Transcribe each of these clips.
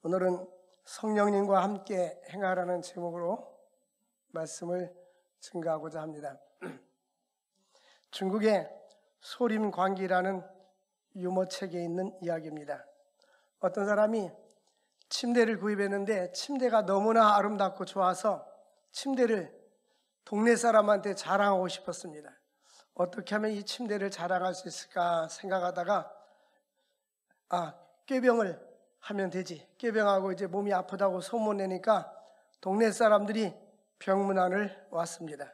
오늘은 성령님과 함께 행하라는 제목으로 말씀을 증거하고자 합니다. 중국의 소림광기라는 유머책에 있는 이야기입니다. 어떤 사람이 침대를 구입했는데 침대가 너무나 아름답고 좋아서 침대를 동네 사람한테 자랑하고 싶었습니다. 어떻게 하면 이 침대를 자랑할 수 있을까 생각하다가 꾀병을 하면 되지. 꾀병하고 이제 몸이 아프다고 소문내니까 동네 사람들이 병문안을 왔습니다.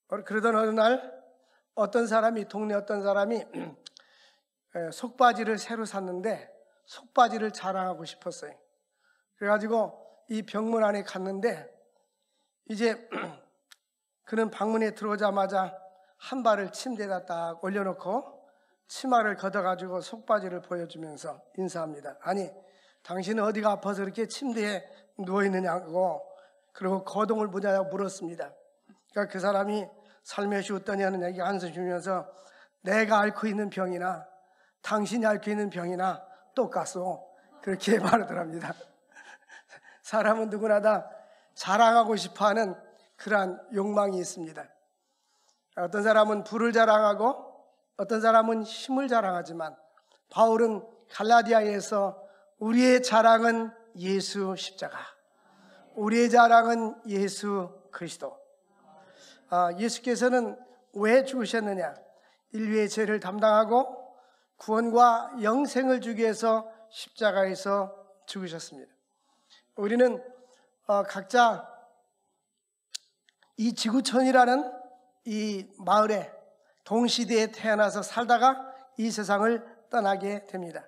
그러던 어느 날 동네 어떤 사람이 속바지를 새로 샀는데 속바지를 자랑하고 싶었어요. 그래가지고 이 병문안에 갔는데 이제 그는 방문에 들어오자마자 한 발을 침대에다 딱 올려놓고 치마를 걷어가지고 속바지를 보여주면서 인사합니다. 아니, 당신은 어디가 아파서 이렇게 침대에 누워있느냐고, 그리고 거동을 보냐고 물었습니다. 그러니까 그 사람이 살며시 웃더니 하는 얘기 한숨 쉬면서 내가 앓고 있는 병이나 당신이 앓고 있는 병이나 똑같소, 그렇게 말하더랍니다. 사람은 누구나 다 자랑하고 싶어하는 그러한 욕망이 있습니다. 어떤 사람은 부를 자랑하고 어떤 사람은 힘을 자랑하지만 바울은 갈라디아에서 우리의 자랑은 예수 십자가, 우리의 자랑은 예수 그리스도. 예수께서는 왜 죽으셨느냐? 인류의 죄를 담당하고 구원과 영생을 주기 위해서 십자가에서 죽으셨습니다. 우리는 각자 이 지구촌이라는 이 마을에 동시대에 태어나서 살다가 이 세상을 떠나게 됩니다.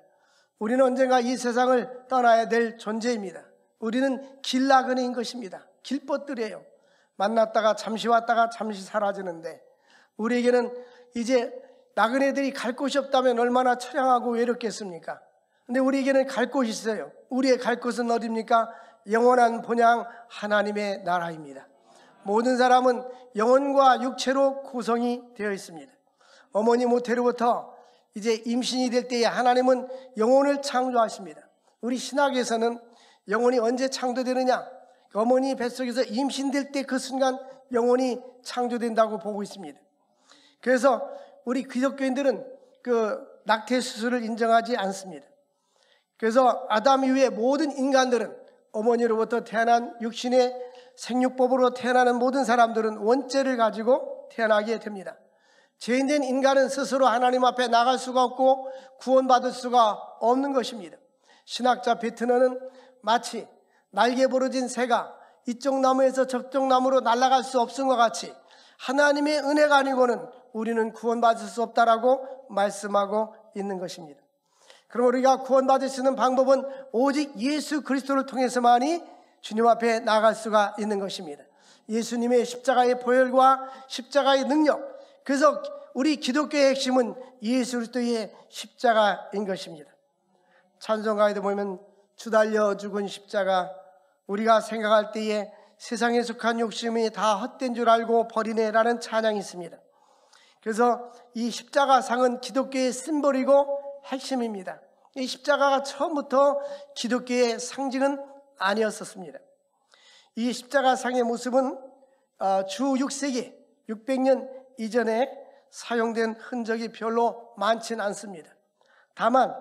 우리는 언젠가 이 세상을 떠나야 될 존재입니다. 우리는 길나그네인 것입니다. 길벗들이에요. 만났다가 잠시 왔다가 잠시 사라지는데 우리에게는 이제 나그네들이 갈 곳이 없다면 얼마나 처량하고 외롭겠습니까? 근데 우리에게는 갈 곳이 있어요. 우리의 갈 곳은 어디입니까? 영원한 본향 하나님의 나라입니다. 모든 사람은 영혼과 육체로 구성이 되어 있습니다. 어머니 모태로부터 이제 임신이 될 때에 하나님은 영혼을 창조하십니다. 우리 신학에서는 영혼이 언제 창조되느냐? 어머니 뱃속에서 임신될 때 그 순간 영혼이 창조된다고 보고 있습니다. 그래서 우리 기독교인들은 그 낙태 수술을 인정하지 않습니다. 그래서 아담 이후에 모든 인간들은 어머니로부터 태어난 육신의 생육법으로 태어나는 모든 사람들은 원죄를 가지고 태어나게 됩니다. 죄인된 인간은 스스로 하나님 앞에 나갈 수가 없고 구원받을 수가 없는 것입니다. 신학자 베트너는 마치 날개 부러진 새가 이쪽 나무에서 저쪽 나무로 날아갈 수 없은 것 같이 하나님의 은혜가 아니고는 우리는 구원받을 수 없다라고 말씀하고 있는 것입니다. 그럼 우리가 구원받을 수 있는 방법은 오직 예수 그리스도를 통해서만이 주님 앞에 나갈 수가 있는 것입니다. 예수님의 십자가의 보혈과 십자가의 능력, 그래서 우리 기독교의 핵심은 예수 그리스도의 십자가인 것입니다. 찬송가에도 보면 주 달려 죽은 십자가, 우리가 생각할 때에 세상에 속한 욕심이 다 헛된 줄 알고 버리네라는 찬양이 있습니다. 그래서 이 십자가상은 기독교의 심볼이고 핵심입니다. 이 십자가가 처음부터 기독교의 상징은 아니었었습니다. 이 십자가상의 모습은 주 6세기 600년 이전에 사용된 흔적이 별로 많지는 않습니다. 다만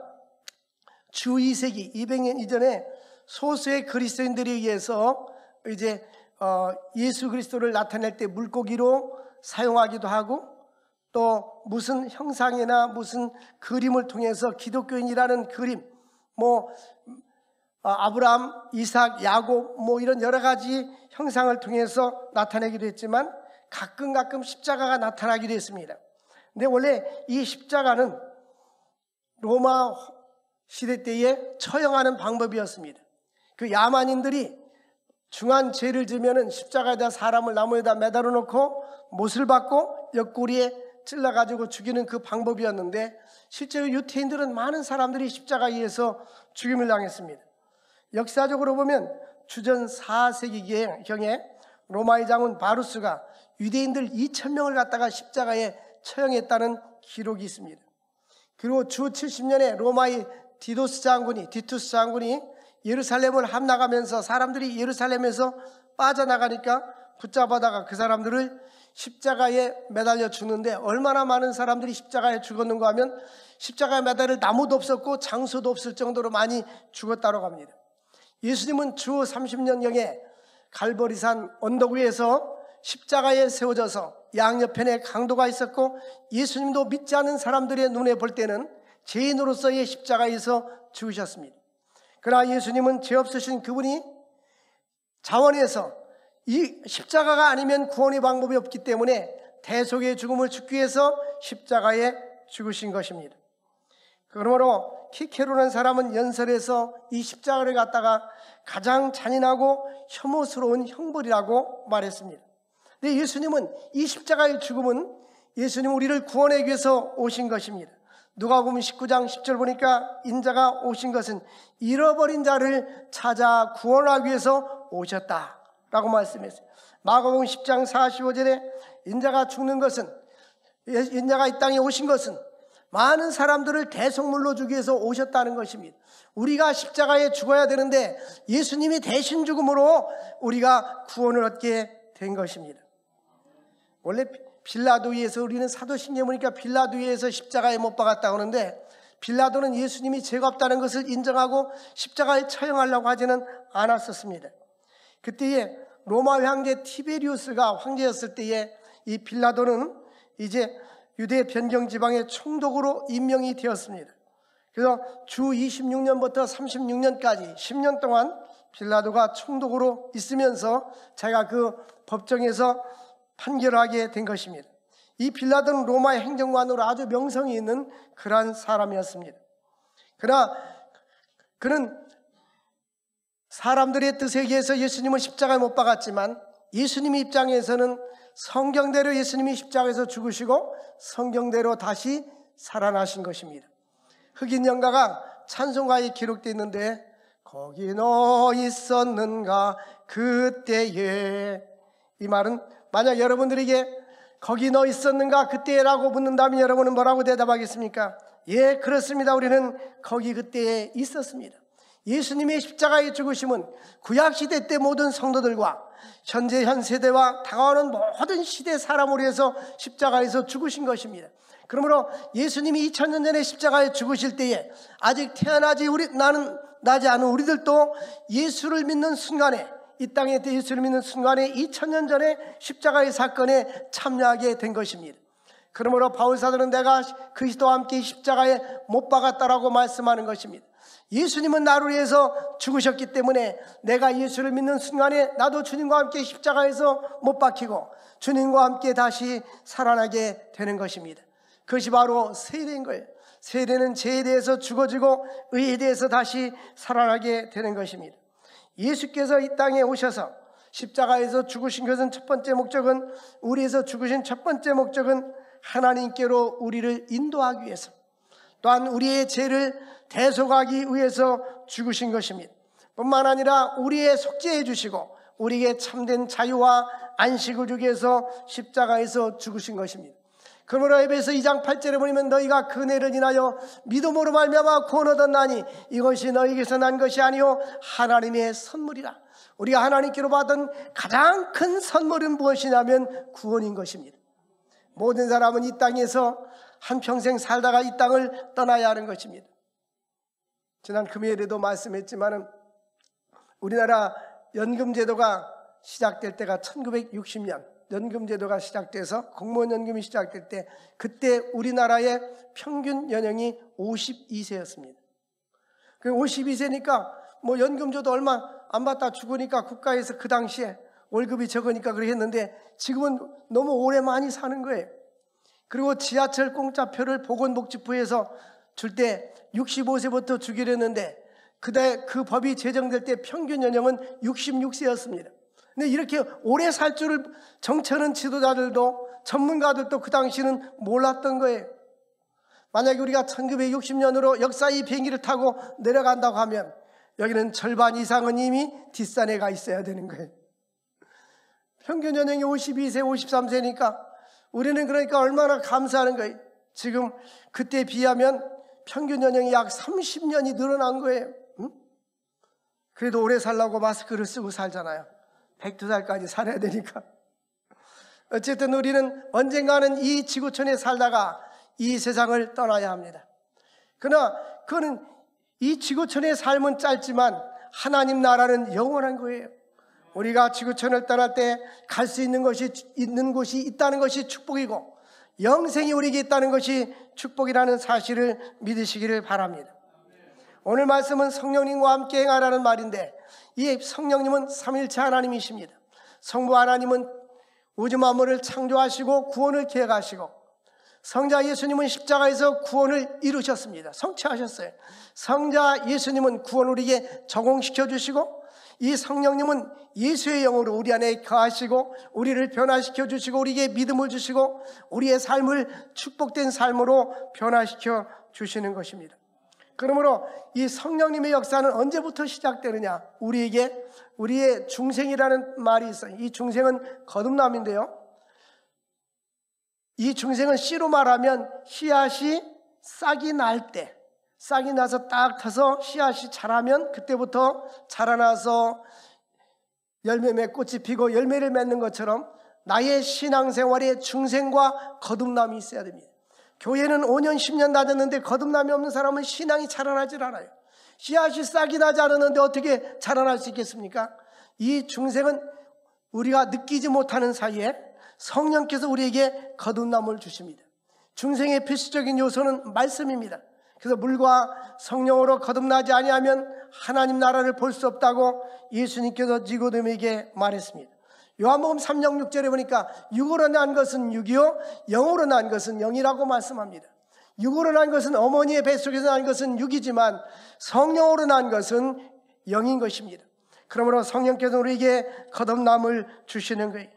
주 2세기 200년 이전에 소수의 그리스도인들에 의해서 이제 예수 그리스도를 나타낼 때 물고기로 사용하기도 하고 또 무슨 형상이나 무슨 그림을 통해서 기독교인이라는 그림, 아브라함, 이삭, 야곱 이런 여러 가지 형상을 통해서 나타내기도 했지만 가끔 십자가가 나타나기도 했습니다. 근데 원래 이 십자가는 로마 시대 때에 처형하는 방법이었습니다. 그 야만인들이 중한 죄를 지면은 십자가에다 사람을 나무에다 매달아 놓고 못을 받고 옆구리에 찔러가지고 죽이는 그 방법이었는데 실제로 유태인들은 많은 사람들이 십자가에 의해서 죽임을 당했습니다. 역사적으로 보면 주전 4세기경에 로마의 장군 바루스가 유대인들 2,000명을 갖다가 십자가에 처형했다는 기록이 있습니다. 그리고 주 70년에 로마의 디투스 장군이 예루살렘을 함락하면서 사람들이 예루살렘에서 빠져나가니까 붙잡아다가 그 사람들을 십자가에 매달려 죽는데, 얼마나 많은 사람들이 십자가에 죽었는가 하면 십자가에 매달릴 나무도 없었고 장소도 없을 정도로 많이 죽었다고 합니다. 예수님은 주 30년경에 갈보리산 언덕 위에서 십자가에 세워져서 양옆편에 강도가 있었고, 예수님도 믿지 않은 사람들의 눈에 볼 때는 죄인으로서의 십자가에서 죽으셨습니다. 그러나 예수님은 죄 없으신 그분이 자원해서 이 십자가가 아니면 구원의 방법이 없기 때문에 대속의 죽음을 죽기 위해서 십자가에 죽으신 것입니다. 그러므로 키케로라는 사람은 연설에서 이 십자가를 갖다가 가장 잔인하고 혐오스러운 형벌이라고 말했습니다. 근데 예수님은 이 십자가의 죽음은 예수님 우리를 구원하기 위해서 오신 것입니다. 누가복음 19장 10절 보니까 인자가 오신 것은 잃어버린 자를 찾아 구원하기 위해서 오셨다라고 말씀했어요. 마가복음 10장 45절에 인자가 죽는 것은, 인자가 이 땅에 오신 것은 많은 사람들을 대속물로 주기 위해서 오셨다는 것입니다. 우리가 십자가에 죽어야 되는데 예수님이 대신 죽음으로 우리가 구원을 얻게 된 것입니다. 원래 빌라도 위에서, 우리는 사도신경 보니까 빌라도 위에서 십자가에 못 박았다고 하는데, 빌라도는 예수님이 죄가 없다는 것을 인정하고 십자가에 처형하려고 하지는 않았었습니다. 그때에 로마 황제 티베리우스가 황제였을 때에 이 빌라도는 이제 유대 변경 지방의 총독으로 임명이 되었습니다. 그래서 주 26년부터 36년까지 10년 동안 빌라도가 총독으로 있으면서 자기가 그 법정에서 판결하게 된 것입니다. 이 빌라도는 로마의 행정관으로 아주 명성이 있는 그러한 사람이었습니다. 그러나 그는 사람들의 뜻에 의해서 예수님을 십자가에 못 박았지만, 예수님의 입장에서는 성경대로 예수님이 십자가에서 죽으시고 성경대로 다시 살아나신 것입니다. 흑인 연가가 찬송가에 기록되어 있는데, 거기 너 있었는가 그때에, 이 말은 만약 여러분들에게 거기 너 있었는가 그때라고 묻는다면 여러분은 뭐라고 대답하겠습니까? 예, 그렇습니다. 우리는 거기 그때에 있었습니다. 예수님의 십자가의 죽으심은 구약시대 때 모든 성도들과 현재 현 세대와 다가오는 모든 시대 사람을 위해서 십자가에서 죽으신 것입니다. 그러므로 예수님이 2000년 전에 십자가에 죽으실 때에 아직 나지 않은 우리들도 예수를 믿는 순간에, 이 땅에 예수를 믿는 순간에 2000년 전에 십자가의 사건에 참여하게 된 것입니다. 그러므로 바울사도는 내가 그리스도와 함께 십자가에 못 박았다라고 말씀하는 것입니다. 예수님은 나를 위해서 죽으셨기 때문에 내가 예수를 믿는 순간에 나도 주님과 함께 십자가에서 못 박히고 주님과 함께 다시 살아나게 되는 것입니다. 그것이 바로 세례인 거예요. 세례는 죄에 대해서 죽어지고 의에 대해서 다시 살아나게 되는 것입니다. 예수께서 이 땅에 오셔서 십자가에서 죽으신 것은 첫 번째 목적은, 우리에서 죽으신 첫 번째 목적은 하나님께로 우리를 인도하기 위해서, 또한 우리의 죄를 대속하기 위해서 죽으신 것입니다. 뿐만 아니라 우리의 속죄해 주시고 우리에게 참된 자유와 안식을 주기 위해서 십자가에서 죽으신 것입니다. 그러므로 에베소 2장 8절에 보면 너희가 그 은혜를 인하여 믿음으로 말미암아 구원 얻었나니 이것이 너희에게서 난 것이 아니요 하나님의 선물이라. 우리가 하나님께로 받은 가장 큰 선물은 무엇이냐면 구원인 것입니다. 모든 사람은 이 땅에서 한평생 살다가 이 땅을 떠나야 하는 것입니다. 지난 금요일에도 말씀했지만 우리나라 연금제도가 시작될 때가 1960년 연금제도가 시작돼서 공무원 연금이 시작될 때, 그때 우리나라의 평균 연령이 52세였습니다. 그 52세니까 뭐 연금제도 얼마 안 받다 죽으니까 국가에서 그 당시에 월급이 적으니까 그렇게 했는데, 지금은 너무 오래 많이 사는 거예요. 그리고 지하철 공짜표를 보건복지부에서 줄 때 65세부터 주기로 했는데, 그때 그 법이 제정될 때 평균 연령은 66세였습니다. 근데 이렇게 오래 살 줄을 정치하는 지도자들도 전문가들도 그 당시는 몰랐던 거예요. 만약에 우리가 1960년으로 역사의 비행기를 타고 내려간다고 하면 여기는 절반 이상은 이미 뒷산에 가 있어야 되는 거예요. 평균 연령이 52세, 53세니까 우리는 그러니까 얼마나 감사하는 거예요. 지금 그때에 비하면 평균 연령이 약 30년이 늘어난 거예요. 그래도 오래 살라고 마스크를 쓰고 살잖아요. 102살까지 살아야 되니까. 어쨌든 우리는 언젠가는 이 지구촌에 살다가 이 세상을 떠나야 합니다. 그러나 그거는 이 지구촌의 삶은 짧지만 하나님 나라는 영원한 거예요. 우리가 지구촌을 떠날 때 갈 수 있는 곳이 있다는 것이 축복이고, 영생이 우리에게 있다는 것이 축복이라는 사실을 믿으시기를 바랍니다. 오늘 말씀은 성령님과 함께 행하라는 말인데, 이 성령님은 삼일체 하나님이십니다. 성부 하나님은 우주 만물을 창조하시고 구원을 계획하시고, 성자 예수님은 십자가에서 구원을 이루셨습니다. 성취하셨어요. 성자 예수님은 구원을 우리에게 적용시켜 주시고, 이 성령님은 예수의 영으로 우리 안에 거하시고 우리를 변화시켜 주시고 우리에게 믿음을 주시고 우리의 삶을 축복된 삶으로 변화시켜 주시는 것입니다. 그러므로 이 성령님의 역사는 언제부터 시작되느냐? 우리에게 우리의 중생이라는 말이 있어요. 이 중생은 거듭남인데요, 이 중생은 씨로 말하면 씨앗이 싹이 날 때, 싹이 나서 딱 터서 씨앗이 자라면 그때부터 자라나서 열매 맺고 꽃이 피고 열매를 맺는 것처럼 나의 신앙생활에 중생과 거듭남이 있어야 됩니다. 교회는 5년 10년 다녔는데 거듭남이 없는 사람은 신앙이 자라나질 않아요. 씨앗이 싹이 나지 않았는데 어떻게 자라날 수 있겠습니까? 이 중생은 우리가 느끼지 못하는 사이에 성령께서 우리에게 거듭남을 주십니다. 중생의 필수적인 요소는 말씀입니다. 그래서 물과 성령으로 거듭나지 아니하면 하나님 나라를 볼 수 없다고 예수님께서 니고데모에게 말했습니다. 요한복음 3장 6절에 보니까 육으로 난 것은 육이요 영으로 난 것은 영이라고 말씀합니다. 육으로 난 것은 어머니의 뱃속에서 난 것은 육이지만 성령으로 난 것은 영인 것입니다. 그러므로 성령께서 우리에게 거듭남을 주시는 거예요.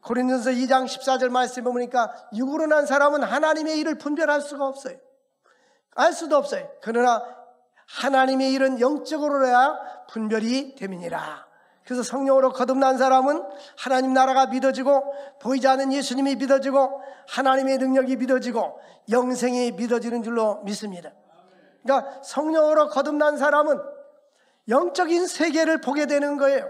고린도서 2장 14절 말씀에 보니까 육으로 난 사람은 하나님의 일을 분별할 수가 없어요. 알 수도 없어요. 그러나 하나님의 일은 영적으로야 분별이 됨이니라. 그래서 성령으로 거듭난 사람은 하나님 나라가 믿어지고 보이지 않는 예수님이 믿어지고 하나님의 능력이 믿어지고 영생이 믿어지는 줄로 믿습니다. 그러니까 성령으로 거듭난 사람은 영적인 세계를 보게 되는 거예요.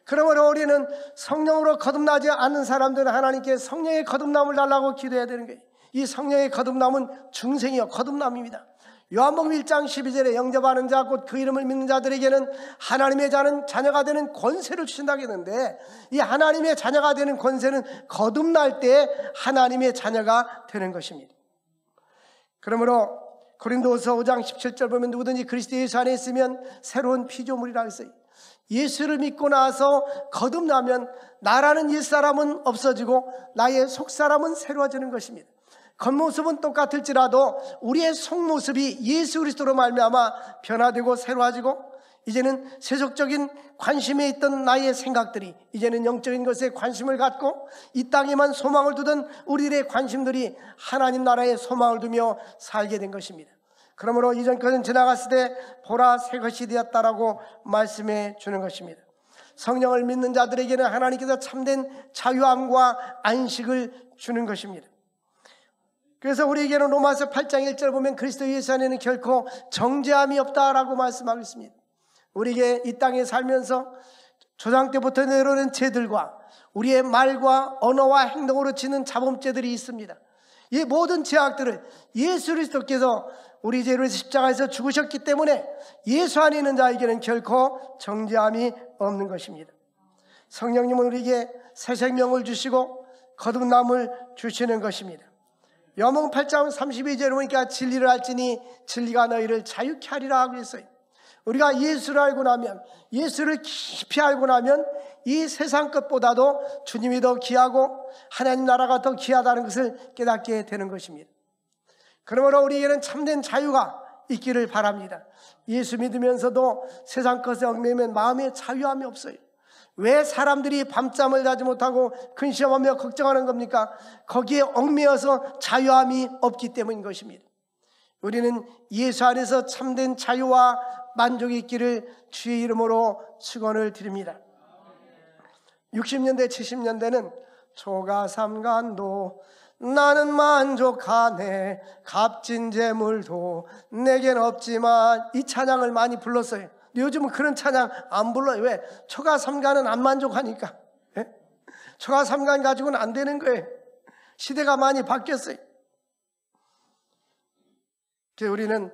그러므로 우리는 성령으로 거듭나지 않는 사람들은 하나님께 성령의 거듭남을 달라고 기도해야 되는 거예요. 이 성령의 거듭남은 중생이요 거듭남입니다. 요한복음 1장 12절에 영접하는 자 곧 그 이름을 믿는 자들에게는 하나님의 자녀가 되는 권세를 주신다고 했는데, 이 하나님의 자녀가 되는 권세는 거듭날 때 하나님의 자녀가 되는 것입니다. 그러므로 고린도후서 5장 17절 보면 누구든지 그리스도 예수 안에 있으면 새로운 피조물이라고 했어요. 예수를 믿고 나서 거듭나면 나라는 옛사람은 없어지고 나의 속사람은 새로워지는 것입니다. 겉모습은 똑같을지라도 우리의 속모습이 예수 그리스도로 말미암아 변화되고 새로워지고, 이제는 세속적인 관심에 있던 나의 생각들이 이제는 영적인 것에 관심을 갖고 이 땅에만 소망을 두던 우리들의 관심들이 하나님 나라에 소망을 두며 살게 된 것입니다. 그러므로 이전 것은 지나갔을 때 보라 새 것이 되었다라고 말씀해 주는 것입니다. 성령을 믿는 자들에게는 하나님께서 참된 자유함과 안식을 주는 것입니다. 그래서 우리에게는 로마서 8장 1절 보면 그리스도 예수 안에는 결코 정죄함이 없다라고 말씀하고 있습니다. 우리에게 이 땅에 살면서 조상 때부터 내려오는 죄들과 우리의 말과 언어와 행동으로 지는 자범죄들이 있습니다. 이 모든 죄악들을 예수 그리스도께서 우리 죄를 십자가에서 죽으셨기 때문에 예수 안에 있는 자에게는 결코 정죄함이 없는 것입니다. 성령님은 우리에게 새 생명을 주시고 거듭남을 주시는 것입니다. 요한복음 8장 32절에 보니까 진리를 알지니 진리가 너희를 자유케 하리라 하고 있어요. 우리가 예수를 알고 나면, 예수를 깊이 알고 나면 이 세상 것보다도 주님이 더 귀하고 하나님 나라가 더 귀하다는 것을 깨닫게 되는 것입니다. 그러므로 우리에게는 참된 자유가 있기를 바랍니다. 예수 믿으면서도 세상 것에 얽매이면 마음에 자유함이 없어요. 왜 사람들이 밤잠을 자지 못하고 근심하며 걱정하는 겁니까? 거기에 얽매여서 자유함이 없기 때문인 것입니다. 우리는 예수 안에서 참된 자유와 만족이 있기를 주의 이름으로 축원을 드립니다. 60년대 70년대는 초가삼간도 나는 만족하네 값진 재물도 내겐 없지만 이 찬양을 많이 불렀어요. 요즘은 그런 찬양 안 불러요. 왜? 초가 삼가는 안 만족하니까. 예? 초가 삼가 가지고는 안 되는 거예요. 시대가 많이 바뀌었어요. 그래서 우리는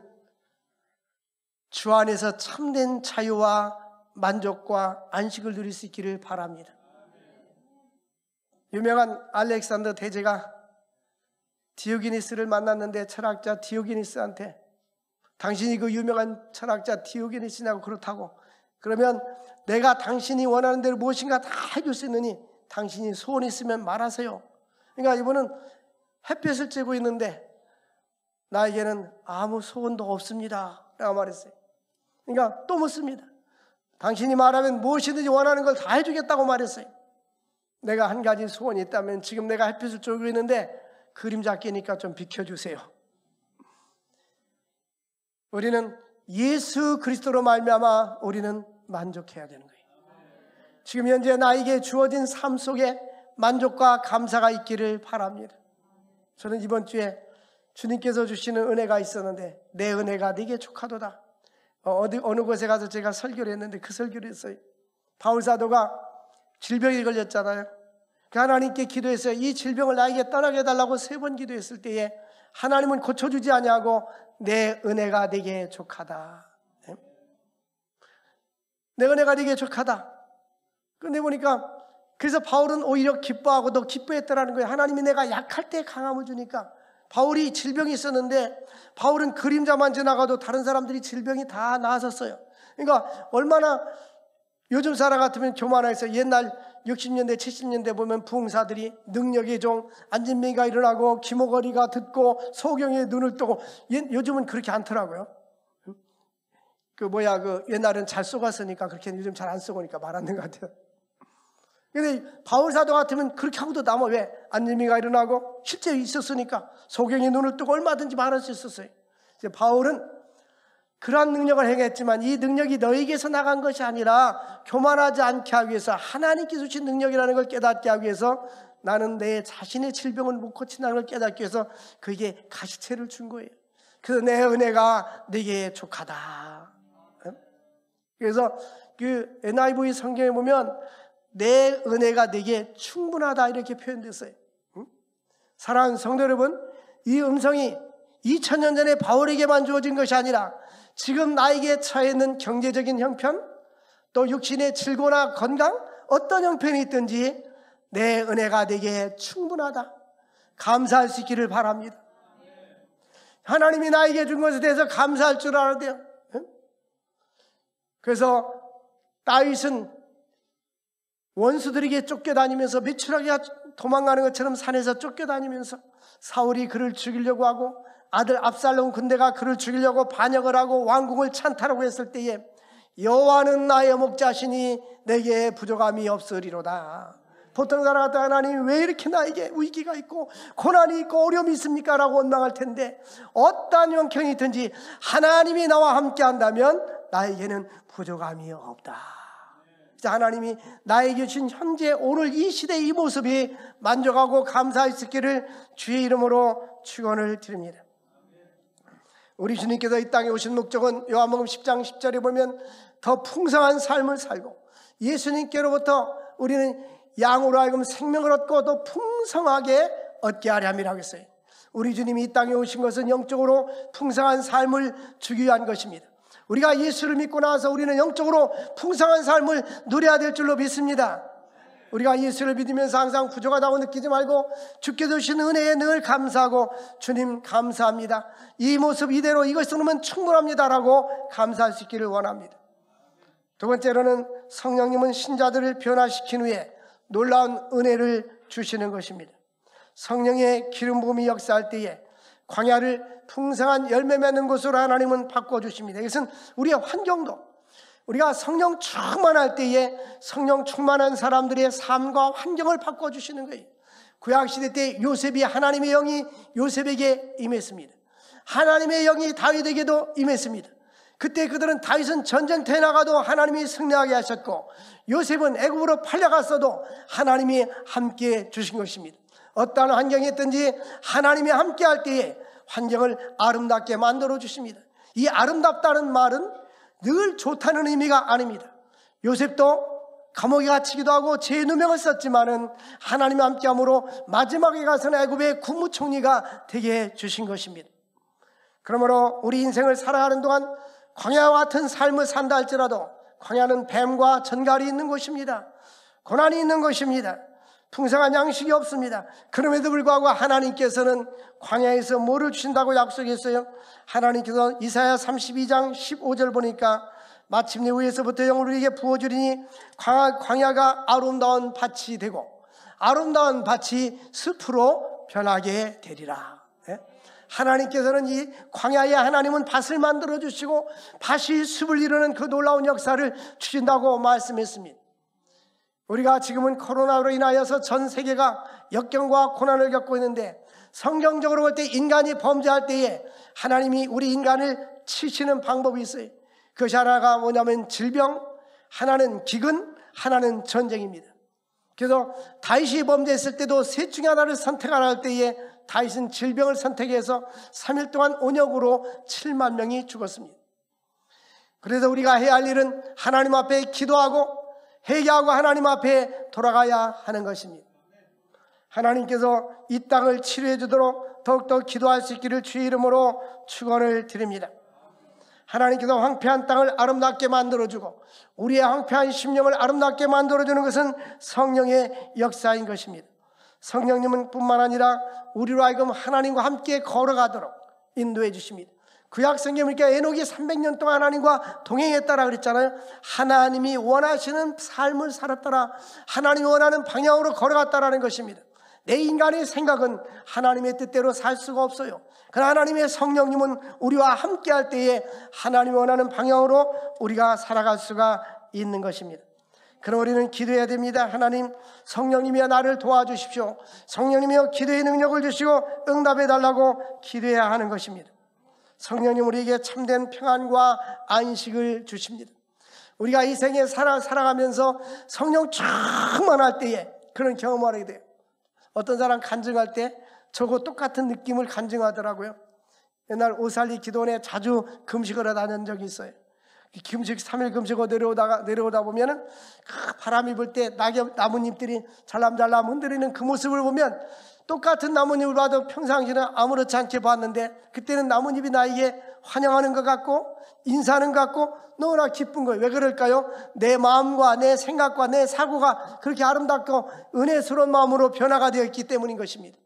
주 안에서 참된 자유와 만족과 안식을 누릴 수 있기를 바랍니다. 유명한 알렉산더 대제가 디오게니스를 만났는데 철학자 디오게니스한테 당신이 그 유명한 철학자 디오게니스냐고 그렇다고, 그러면 내가 당신이 원하는 대로 무엇인가 다 해줄 수 있느니 당신이 소원이 있으면 말하세요. 그러니까 이분은 햇볕을 쬐고 있는데 나에게는 아무 소원도 없습니다 라고 말했어요. 그러니까 또 묻습니다. 당신이 말하면 무엇이든지 원하는 걸 다 해주겠다고 말했어요. 내가 한 가지 소원이 있다면 지금 내가 햇빛을 쬐고 있는데 그림자 끼니까 좀 비켜주세요. 우리는 예수 그리스도로 말미암아 우리는 만족해야 되는 거예요. 지금 현재 나에게 주어진 삶 속에 만족과 감사가 있기를 바랍니다. 저는 이번 주에 주님께서 주시는 은혜가 있었는데 내 은혜가 네게 족하도다. 어느 곳에 가서 제가 설교를 했는데 그 설교를 했어요. 바울 사도가 질병에 걸렸잖아요. 그 하나님께 기도했어요. 이 질병을 나에게 떠나게 해달라고 3번 기도했을 때에 하나님은 고쳐주지 아니하고 내 은혜가 네게 족하다. 내 은혜가 네게 족하다. 근데 보니까 그래서 바울은 오히려 기뻐하고 더 기뻐했더라는 거예요. 하나님이 내가 약할 때 강함을 주니까. 바울이 질병이 있었는데 바울은 그림자만 지나가도 다른 사람들이 질병이 다 나았었어요. 그러니까 얼마나 요즘 사람 같으면 교만해서 옛날 60년대 70년대 보면 부흥사들이 능력의 종 안진뱅이가 일어나고 기모거리가 듣고 소경의 눈을 뜨고, 요즘은 그렇게 않더라고요. 그 옛날엔 잘 쏘갔으니까 그렇게 요즘 잘 안 쏘고니까 말 안 되는 것 같아요. 근데 바울 사도 같으면 그렇게 하고도 남아. 왜? 안진뱅이가 일어나고 실제 있었으니까 소경의 눈을 뜨고 얼마든지 말할 수 있었어요. 이제 바울은 그러한 능력을 행했지만 이 능력이 너에게서 나간 것이 아니라 교만하지 않게 하기 위해서 하나님께 주신 능력이라는 걸 깨닫게 하기 위해서 나는 내 자신의 질병을 못 고친다는 걸 깨닫기 위해서 그에게 가시체를 준 거예요. 그래서 내 은혜가 네게 족하다. 그래서 그 NIV 성경에 보면 내 은혜가 네게 충분하다 이렇게 표현됐어요. 사랑하는 성도 여러분, 이 음성이 2000년 전에 바울에게만 주어진 것이 아니라 지금 나에게 처해 있는 경제적인 형편, 또 육신의 질고나 건강, 어떤 형편이 있든지 내 은혜가 네게 충분하다. 감사할 수 있기를 바랍니다. 하나님이 나에게 준 것에 대해서 감사할 줄 알아야 돼요. 그래서 다윗은 원수들에게 쫓겨다니면서 메추라기가 도망가는 것처럼 산에서 쫓겨다니면서 사울이 그를 죽이려고 하고 아들 압살롬 군대가 그를 죽이려고 반역을 하고 왕궁을 찬탈하고 했을 때에 여호와는 나의 목자시니 내게 부족함이 없으리로다. 보통 사람 같은 하나님이 왜 이렇게 나에게 위기가 있고 고난이 있고 어려움이 있습니까? 라고 원망할 텐데 어떠한 형편이 있든지 하나님이 나와 함께 한다면 나에게는 부족함이 없다. 하나님이 나에게 주신 현재 오늘 이 시대의 이 모습이 만족하고 감사할 수 있기를 주의 이름으로 축원을 드립니다. 우리 주님께서 이 땅에 오신 목적은 요한복음 10장 10절에 보면 더 풍성한 삶을 살고 예수님께로부터 우리는 양으로 하여금 생명을 얻고 더 풍성하게 얻게 하려 함이라고 했어요. 우리 주님이 이 땅에 오신 것은 영적으로 풍성한 삶을 주기 위한 것입니다. 우리가 예수를 믿고 나서 우리는 영적으로 풍성한 삶을 누려야 될 줄로 믿습니다. 우리가 예수를 믿으면서 항상 부족하다고 느끼지 말고 주께 주신 은혜에 늘 감사하고 주님 감사합니다, 이 모습 이대로 이것으로는 충분합니다라고 감사할 수 있기를 원합니다. 두 번째로는 성령님은 신자들을 변화시킨 후에 놀라운 은혜를 주시는 것입니다. 성령의 기름 부음이 역사할 때에 광야를 풍성한 열매 맺는 곳으로 하나님은 바꿔주십니다. 이것은 우리의 환경도, 우리가 성령 충만할 때에 성령 충만한 사람들의 삶과 환경을 바꿔주시는 거예요. 구약시대 때 요셉이 하나님의 영이 요셉에게 임했습니다. 하나님의 영이 다윗에게도 임했습니다. 그때 그들은 다윗은 전쟁터에 나가도 하나님이 승리하게 하셨고 요셉은 애굽으로 팔려갔어도 하나님이 함께 주신 것입니다. 어떠한 환경이 있든지 하나님이 함께 할 때에 환경을 아름답게 만들어 주십니다. 이 아름답다는 말은 늘 좋다는 의미가 아닙니다. 요셉도 감옥에 갇히기도 하고 죄의 누명을 썼지만은 하나님과 함께함으로 마지막에 가서는 애굽의 국무총리가 되게 해 주신 것입니다. 그러므로 우리 인생을 살아가는 동안 광야와 같은 삶을 산다 할지라도 광야는 뱀과 전갈이 있는 곳입니다. 고난이 있는 곳입니다. 풍성한 양식이 없습니다. 그럼에도 불구하고 하나님께서는 광야에서 뭐를 주신다고 약속했어요? 하나님께서 이사야 32장 15절 보니까 마침내 위에서부터 영을 우리에게 부어주리니 광야가 아름다운 밭이 되고 아름다운 밭이 숲으로 변하게 되리라. 하나님께서는 이 광야에 하나님은 밭을 만들어 주시고 밭이 숲을 이루는 그 놀라운 역사를 주신다고 말씀했습니다. 우리가 지금은 코로나로 인하여서 전 세계가 역경과 고난을 겪고 있는데 성경적으로 볼 때 인간이 범죄할 때에 하나님이 우리 인간을 치시는 방법이 있어요. 그것이 하나가 뭐냐면 질병, 하나는 기근, 하나는 전쟁입니다. 그래서 다윗이 범죄했을 때도 셋 중에 하나를 선택하라 할 때에 다윗은 질병을 선택해서 3일 동안 온역으로 7만 명이 죽었습니다. 그래서 우리가 해야 할 일은 하나님 앞에 기도하고 회개하고 하나님 앞에 돌아가야 하는 것입니다. 하나님께서 이 땅을 치료해 주도록 더욱더 기도할 수 있기를 주의 이름으로 축원을 드립니다. 하나님께서 황폐한 땅을 아름답게 만들어주고 우리의 황폐한 심령을 아름답게 만들어주는 것은 성령의 역사인 것입니다. 성령님은 뿐만 아니라 우리로 하여금 하나님과 함께 걸어가도록 인도해 주십니다. 구약 성경에 보니까 에녹이 300년 동안 하나님과 동행했다라 그랬잖아요. 하나님이 원하시는 삶을 살았다라, 하나님이 원하는 방향으로 걸어갔다라는 것입니다. 내 인간의 생각은 하나님의 뜻대로 살 수가 없어요. 그러나 하나님의 성령님은 우리와 함께 할 때에 하나님이 원하는 방향으로 우리가 살아갈 수가 있는 것입니다. 그럼 우리는 기도해야 됩니다. 하나님, 성령님이여 나를 도와주십시오. 성령님이여 기도의 능력을 주시고 응답해 달라고 기도해야 하는 것입니다. 성령님 우리에게 참된 평안과 안식을 주십니다. 우리가 이 생에 살아가면서 성령 충만할 때에 그런 경험을 하게 돼요. 어떤 사람 간증할 때 저거 똑같은 느낌을 간증하더라고요. 옛날 오살리 기도원에 자주 금식을 하다 다닌 적이 있어요. 금식 3일 금식하고 내려오다 보면은 바람이 불 때 나뭇잎들이 잘람잘람 흔들리는 그 모습을 보면 똑같은 나뭇잎을 봐도 평상시는 아무렇지 않게 봤는데 그때는 나뭇잎이 나에게 환영하는 것 같고 인사하는 것 같고 너무나 기쁜 거예요. 왜 그럴까요? 내 마음과 내 생각과 내 사고가 그렇게 아름답고 은혜스러운 마음으로 변화가 되어 있기 때문인 것입니다.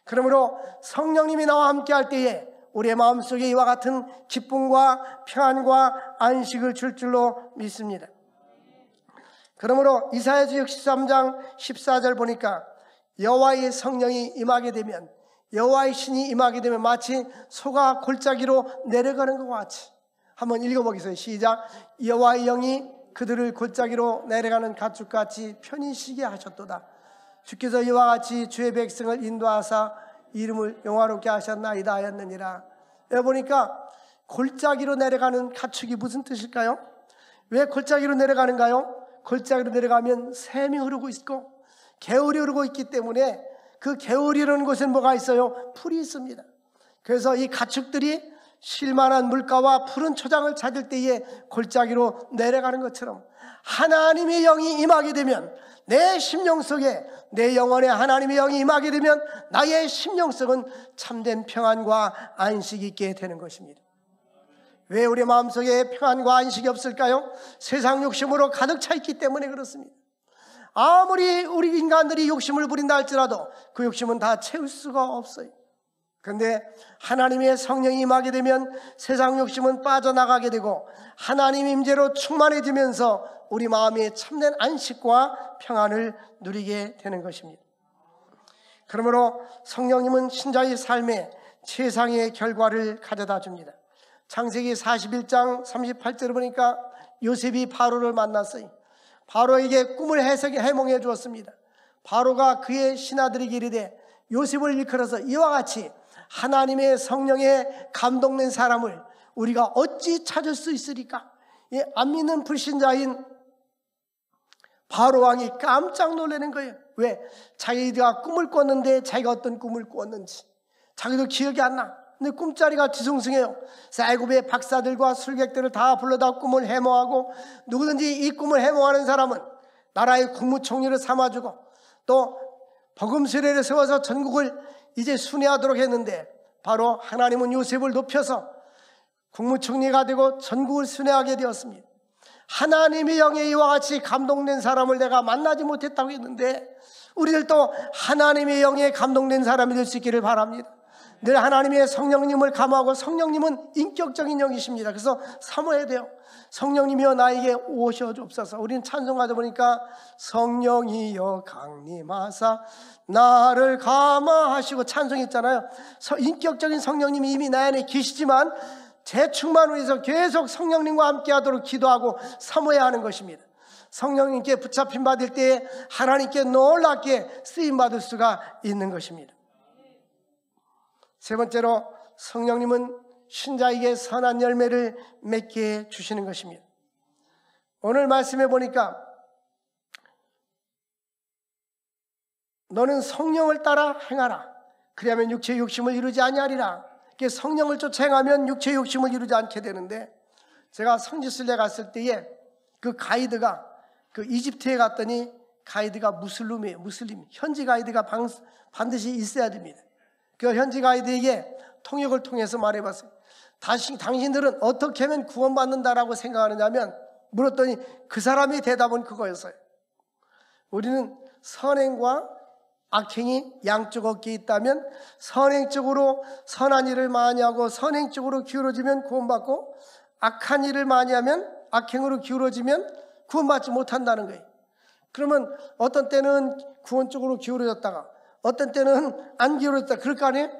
그러므로 성령님이 나와 함께 할 때에 우리의 마음속에 이와 같은 기쁨과 평안과 안식을 줄 줄로 믿습니다. 그러므로 이사야서 63장 14절 보니까 여호와의 성령이 임하게 되면, 여호와의 신이 임하게 되면 마치 소가 골짜기로 내려가는 것과 같이, 한번 읽어보겠어요. 시작. 여호와의 영이 그들을 골짜기로 내려가는 가축같이 편히 쉬게 하셨도다. 주께서 이와 같이 주의 백성을 인도하사 이름을 영화롭게 하셨나이다 하였느니라. 여기 보니까 골짜기로 내려가는 가축이 무슨 뜻일까요? 왜 골짜기로 내려가는가요? 골짜기로 내려가면 샘이 흐르고 있고 개울이 흐르고 있기 때문에 그 개울이 흐르는 곳에 뭐가 있어요? 풀이 있습니다. 그래서 이 가축들이 쉴만한 물가와 푸른 초장을 찾을 때에 골짜기로 내려가는 것처럼 하나님의 영이 임하게 되면 내 심령 속에, 내 영혼에 하나님의 영이 임하게 되면 나의 심령 속은 참된 평안과 안식이 있게 되는 것입니다. 왜 우리 마음속에 평안과 안식이 없을까요? 세상 욕심으로 가득 차 있기 때문에 그렇습니다. 아무리 우리 인간들이 욕심을 부린다 할지라도 그 욕심은 다 채울 수가 없어요. 그런데 하나님의 성령이 임하게 되면 세상 욕심은 빠져나가게 되고 하나님의 임재로 충만해지면서 우리 마음에 참된 안식과 평안을 누리게 되는 것입니다. 그러므로 성령님은 신자의 삶에 최상의 결과를 가져다 줍니다. 창세기 41장 38절을 보니까 요셉이 바로를 만났어요. 바로에게 꿈을 해몽해 주었습니다. 바로가 그의 신하들에게 이르되 요셉을 일컬어서 이와 같이 하나님의 성령에 감동된 사람을 우리가 어찌 찾을 수 있으리까? 안 믿는 불신자인 바로 왕이 깜짝 놀라는 거예요. 왜? 자기가 꿈을 꿨는데 자기가 어떤 꿈을 꾸었는지 자기도 기억이 안 나. 근데 꿈자리가 뒤숭숭해요. 애굽의 박사들과 술객들을 다 불러다 꿈을 해몽하고, 누구든지 이 꿈을 해몽하는 사람은 나라의 국무총리를 삼아주고 또 버금수레를 세워서 전국을 이제 순회하도록 했는데, 바로 하나님은 요셉을 높여서 국무총리가 되고 전국을 순회하게 되었습니다. 하나님의 영에 이와 같이 감동된 사람을 내가 만나지 못했다고 했는데, 우리들도 하나님의 영에 감동된 사람이 될 수 있기를 바랍니다. 늘 하나님의 성령님을 감하고, 성령님은 인격적인 영이십니다. 그래서 사모해야 돼요. 성령님이여 나에게 오셔 주옵소서. 우리는 찬송하다 보니까 성령이여 강림하사 나를 감화하시고 찬송했잖아요. 인격적인 성령님이 이미 나 안에 계시지만 재충만을 위해서 계속 성령님과 함께하도록 기도하고 사모해야 하는 것입니다. 성령님께 붙잡힘 받을 때에 하나님께 놀랍게 쓰임받을 수가 있는 것입니다. 세 번째로, 성령님은 신자에게 선한 열매를 맺게 주시는 것입니다. 오늘 말씀해 보니까 너는 성령을 따라 행하라. 그리하면 육체의 욕심을 이루지 아니하리라. 성령을 쫓아 행하면 육체의 욕심을 이루지 않게 되는데, 제가 성지순례 갔을 때에 그 가이드가, 그 이집트에 갔더니 가이드가 무슬림이에요. 무슬림. 현지 가이드가 반드시 있어야 됩니다. 그 현지 가이드에게 통역을 통해서 말해봤어요. 당신들은 어떻게 하면 구원받는다라고 생각하느냐면 물었더니 그 사람의 대답은 그거였어요. 우리는 선행과 악행이 양쪽 어깨에 있다면 선행 쪽으로 선한 일을 많이 하고 선행 쪽으로 기울어지면 구원받고, 악한 일을 많이 하면 악행으로 기울어지면 구원받지 못한다는 거예요. 그러면 어떤 때는 구원 쪽으로 기울어졌다가 어떤 때는 안 기울어졌다, 그럴 거 아니에요?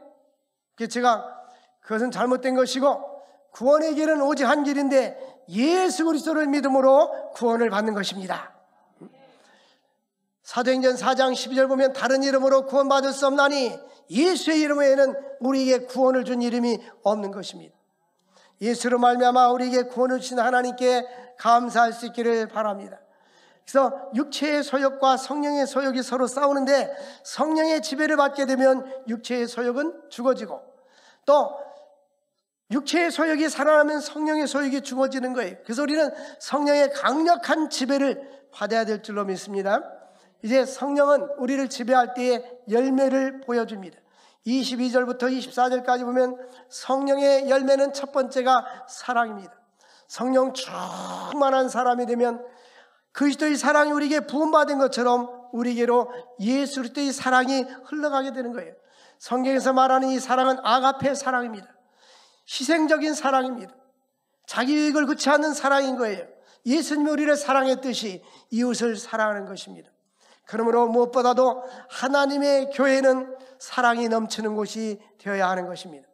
제가 그것은 잘못된 것이고, 구원의 길은 오직 한 길인데 예수 그리스도를 믿음으로 구원을 받는 것입니다. 사도행전 4장 12절 보면 다른 이름으로 구원받을 수 없나니 예수의 이름 외에는 우리에게 구원을 준 이름이 없는 것입니다. 예수로 말미암아 우리에게 구원을 주신 하나님께 감사할 수 있기를 바랍니다. 그래서 육체의 소욕과 성령의 소욕이 서로 싸우는데, 성령의 지배를 받게 되면 육체의 소욕은 죽어지고, 또 육체의 소욕이 살아나면 성령의 소욕이 죽어지는 거예요. 그래서 우리는 성령의 강력한 지배를 받아야 될 줄로 믿습니다. 이제 성령은 우리를 지배할 때에 열매를 보여줍니다. 22절부터 24절까지 보면 성령의 열매는 첫 번째가 사랑입니다. 성령 충만한 사람이 되면 그리스도의 사랑이 우리에게 부음받은 것처럼 우리에게로 예수 그리스도의 사랑이 흘러가게 되는 거예요. 성경에서 말하는 이 사랑은 아가페 사랑입니다. 희생적인 사랑입니다. 자기 이익을 그치 않는 사랑인 거예요. 예수님이 우리를 사랑했듯이 이웃을 사랑하는 것입니다. 그러므로 무엇보다도 하나님의 교회는 사랑이 넘치는 곳이 되어야 하는 것입니다.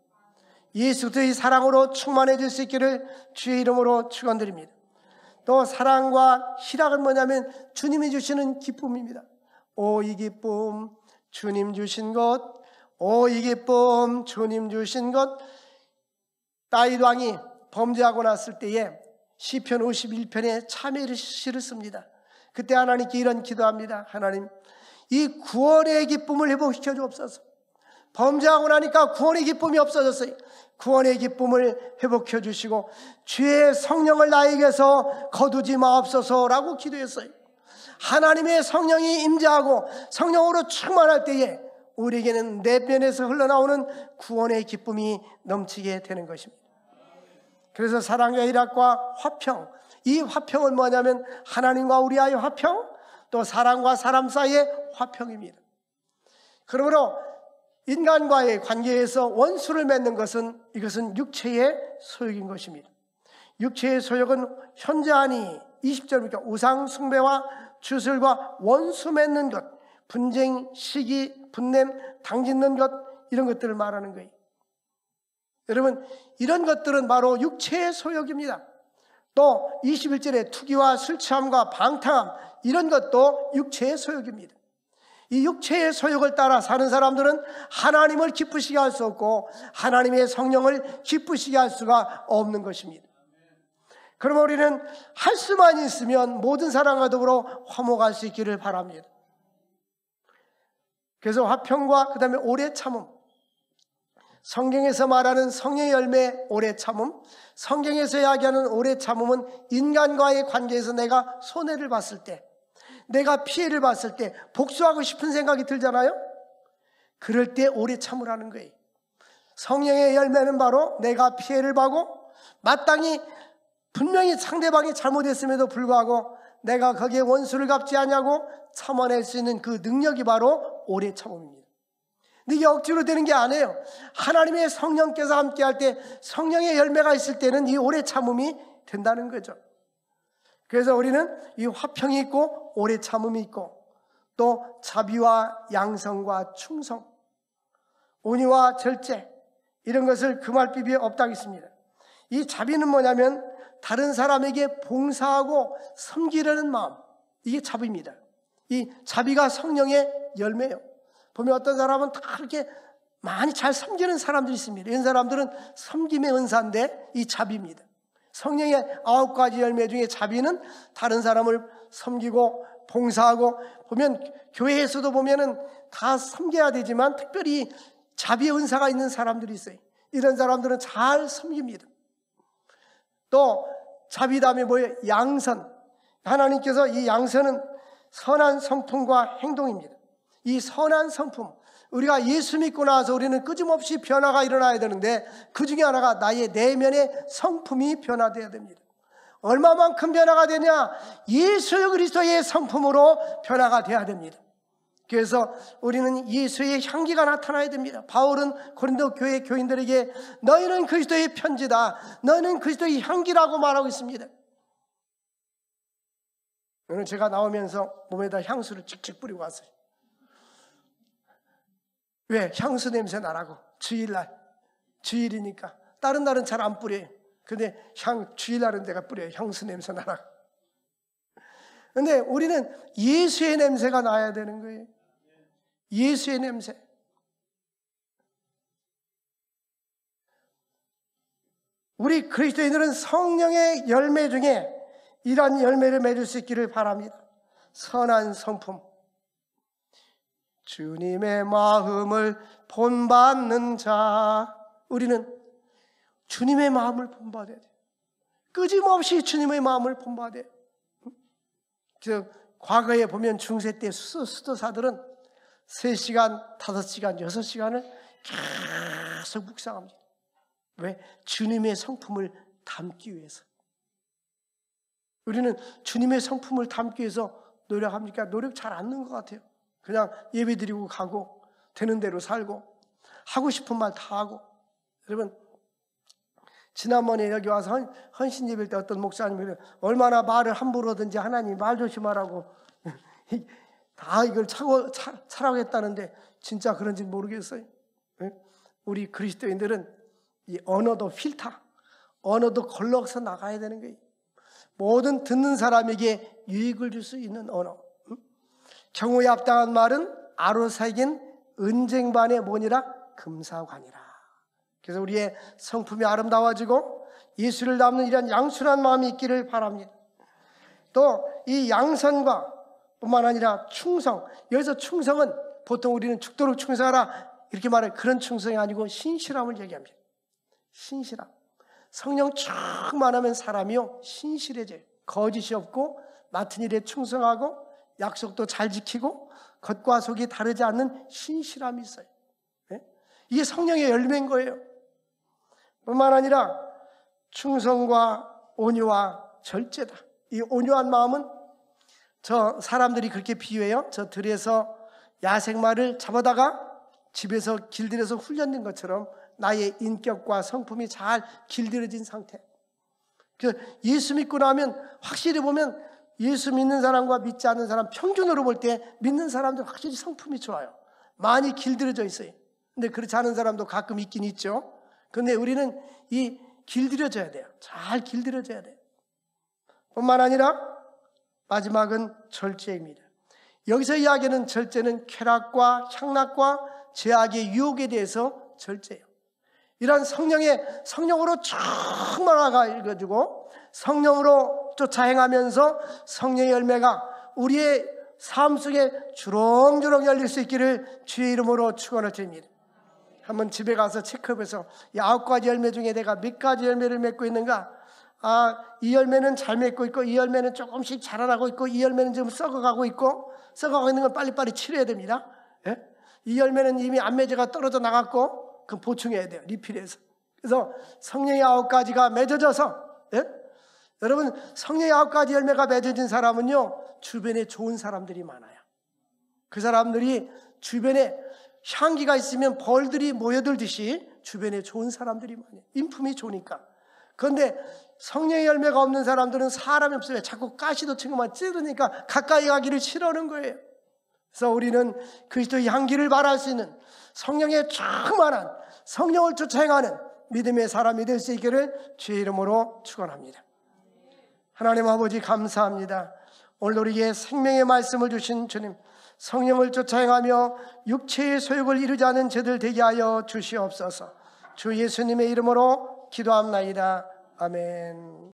예수 그리스도의 사랑으로 충만해질 수 있기를 주의 이름으로 축원드립니다. 또 사랑과 희락은 뭐냐면 주님이 주시는 기쁨입니다. 오 이 기쁨 주님 주신 것, 오 이 기쁨 주님 주신 것. 다윗 왕이 범죄하고 났을 때에 시편 51편에 참회의 시를 씁니다. 그때 하나님께 이런 기도합니다. 하나님, 이 구원의 기쁨을 회복시켜 주옵소서. 범죄하고 나니까 구원의 기쁨이 없어졌어요. 구원의 기쁨을 회복해 주시고 주의 성령을 나에게서 거두지 마옵소서라고 기도했어요. 하나님의 성령이 임재하고 성령으로 충만할 때에 우리에게는 내면에서 흘러나오는 구원의 기쁨이 넘치게 되는 것입니다. 그래서 사랑과 희락과 화평, 이 화평은 뭐냐면 하나님과 우리와의 화평, 또 사람과 사람 사이의 화평입니다. 그러므로 인간과의 관계에서 원수를 맺는 것은 이것은 육체의 소욕인 것입니다. 육체의 소욕은 현저하니 20절입니까? 우상 숭배와 주술과 원수 맺는 것, 분쟁, 시기, 분냄, 당짓는 것, 이런 것들을 말하는 거예요. 여러분, 이런 것들은 바로 육체의 소욕입니다. 또 21절에 투기와 술 취함과 방탕함, 이런 것도 육체의 소욕입니다. 이 육체의 소욕을 따라 사는 사람들은 하나님을 기쁘시게 할 수 없고 하나님의 성령을 기쁘시게 할 수가 없는 것입니다. 그러면 우리는 할 수만 있으면 모든 사람과 더불어 화목할 수 있기를 바랍니다. 그래서 화평과 그 다음에 오래 참음, 성경에서 말하는 성령의 열매 오래 참음, 성경에서 이야기하는 오래 참음은 인간과의 관계에서 내가 손해를 봤을 때, 내가 피해를 봤을 때 복수하고 싶은 생각이 들잖아요. 그럴 때 오래 참으라는 거예요. 성령의 열매는 바로 내가 피해를 받고 마땅히 분명히 상대방이 잘못했음에도 불구하고 내가 거기에 원수를 갚지 않냐고 참아낼 수 있는 그 능력이 바로 오래 참음입니다. 근데 이게 억지로 되는 게 아니에요. 하나님의 성령께서 함께 할 때, 성령의 열매가 있을 때는 이 오래 참음이 된다는 거죠. 그래서 우리는 이 화평이 있고 오래 참음이 있고, 또 자비와 양성과 충성, 온유와 절제, 이런 것을 금할 비비에 없다겠습니다. 이 자비는 뭐냐면 다른 사람에게 봉사하고 섬기려는 마음, 이게 자비입니다. 이 자비가 성령의 열매예요. 보면 어떤 사람은 다 이렇게 많이 잘 섬기는 사람들이 있습니다. 이런 사람들은 섬김의 은사인데 이 자비입니다. 성령의 9가지 열매 중에 자비는 다른 사람을 섬기고 봉사하고, 보면 교회에서도 보면은 다 섬겨야 되지만 특별히 자비의 은사가 있는 사람들이 있어요. 이런 사람들은 잘 섬깁니다. 또 자비 다음에 뭐예요? 양선. 하나님께서 이 양선은 선한 성품과 행동입니다. 이 선한 성품, 우리가 예수 믿고 나서 우리는 끊임없이 변화가 일어나야 되는데 그 중에 하나가 나의 내면의 성품이 변화되어야 됩니다. 얼마만큼 변화가 되냐? 예수 그리스도의 성품으로 변화가 되어야 됩니다. 그래서 우리는 예수의 향기가 나타나야 됩니다. 바울은 고린도 교회 교인들에게 너희는 그리스도의 편지다, 너희는 그리스도의 향기라고 말하고 있습니다. 오늘 제가 나오면서 몸에다 향수를 칙칙 뿌리고 왔어요. 왜? 향수 냄새 나라고. 주일날, 주일이니까. 다른 날은 잘 안 뿌려요. 근데 주일날은 내가 뿌려요. 향수 냄새 나라고. 근데 우리는 예수의 냄새가 나야 되는 거예요. 예수의 냄새. 우리 그리스도인들은 성령의 열매 중에 이러한 열매를 맺을 수 있기를 바랍니다. 선한 성품, 주님의 마음을 본받는 자. 우리는 주님의 마음을 본받아야 돼요. 끊임없이 주님의 마음을 본받아야 돼요. 과거에 보면 중세 때 수도사들은 3시간, 5시간, 6시간을 계속 묵상합니다. 왜? 주님의 성품을 담기 위해서. 우리는 주님의 성품을 담기 위해서 노력합니까? 노력 잘 안 하는 것 같아요. 그냥 예배 드리고 가고 되는 대로 살고 하고 싶은 말 다 하고. 여러분, 지난번에 여기 와서 헌신 예배일 때 어떤 목사님이 얼마나 말을 함부로 하든지 하나님 말 조심하라고 다 이걸 차라고 했다는데 진짜 그런지 모르겠어요. 우리 그리스도인들은 이 언어도 필터, 언어도 걸러서 나가야 되는 거예요. 모든 듣는 사람에게 유익을 줄 수 있는 언어. 경우에 합당한 말은 아로새긴 은쟁반의 뭐니라? 금사관이라. 그래서 우리의 성품이 아름다워지고 예수를 닮는 이런 양순한 마음이 있기를 바랍니다. 또 이 양선과 뿐만 아니라 충성. 여기서 충성은 보통 우리는 죽도록 충성하라 이렇게 말해. 그런 충성이 아니고 신실함을 얘기합니다. 신실함. 성령 충만하면 사람이요 신실해져요. 거짓이 없고 맡은 일에 충성하고 약속도 잘 지키고 겉과 속이 다르지 않는 신실함이 있어요. 이게 성령의 열매인 거예요. 뿐만 아니라 충성과 온유와 절제다. 이 온유한 마음은 저 사람들이 그렇게 비유해요. 저 들에서 야생마를 잡아다가 집에서 길들여서 훈련된 것처럼 나의 인격과 성품이 잘 길들여진 상태. 예수 믿고 나면 확실히 보면 예수 믿는 사람과 믿지 않는 사람 평균으로 볼 때 믿는 사람들 확실히 성품이 좋아요. 많이 길들여져 있어요. 근데 그렇지 않은 사람도 가끔 있긴 있죠. 근데 우리는 이 길들여져야 돼요. 잘 길들여져야 돼요. 뿐만 아니라 마지막은 절제입니다. 여기서 이야기하는 절제는 쾌락과 향락과 죄악의 유혹에 대해서 절제예요. 이런 성령으로 충만하가지고 성령으로 쫓아 행하면서 성령의 열매가 우리의 삶 속에 주렁주렁 열릴 수 있기를 주의 이름으로 축원을 드립니다. 한번 집에 가서 체크해서 이 9가지 열매 중에 내가 몇 가지 열매를 맺고 있는가? 이 열매는 잘 맺고 있고, 이 열매는 조금씩 자라나고 있고, 이 열매는 지금 썩어가고 있고, 썩어가고 있는 건 빨리빨리 치료해야 됩니다. 예? 이 열매는 이미 안매제가 떨어져 나갔고, 그럼 보충해야 돼요. 리필해서. 그래서 성령의 9가지가 맺어져서, 예? 여러분, 성령의 9가지 열매가 맺어진 사람은요, 주변에 좋은 사람들이 많아요. 그 사람들이 주변에 향기가 있으면 벌들이 모여들듯이 주변에 좋은 사람들이 많아요. 인품이 좋으니까. 그런데 성령의 열매가 없는 사람들은 사람이 없어요. 자꾸 가시도 친구만 찌르니까 가까이 가기를 싫어하는 거예요. 그래서 우리는 그리스도의 향기를 발할 수 있는 성령의 충만한 성령을 쫓아 행하는 믿음의 사람이 될 수 있기를 주의 이름으로 축원합니다. 하나님 아버지 감사합니다. 오늘 우리에게 생명의 말씀을 주신 주님, 성령을 쫓아 행하며 육체의 소욕을 이루지 않은 저들 되게 하여 주시옵소서. 주 예수님의 이름으로 기도합나이다. 아멘.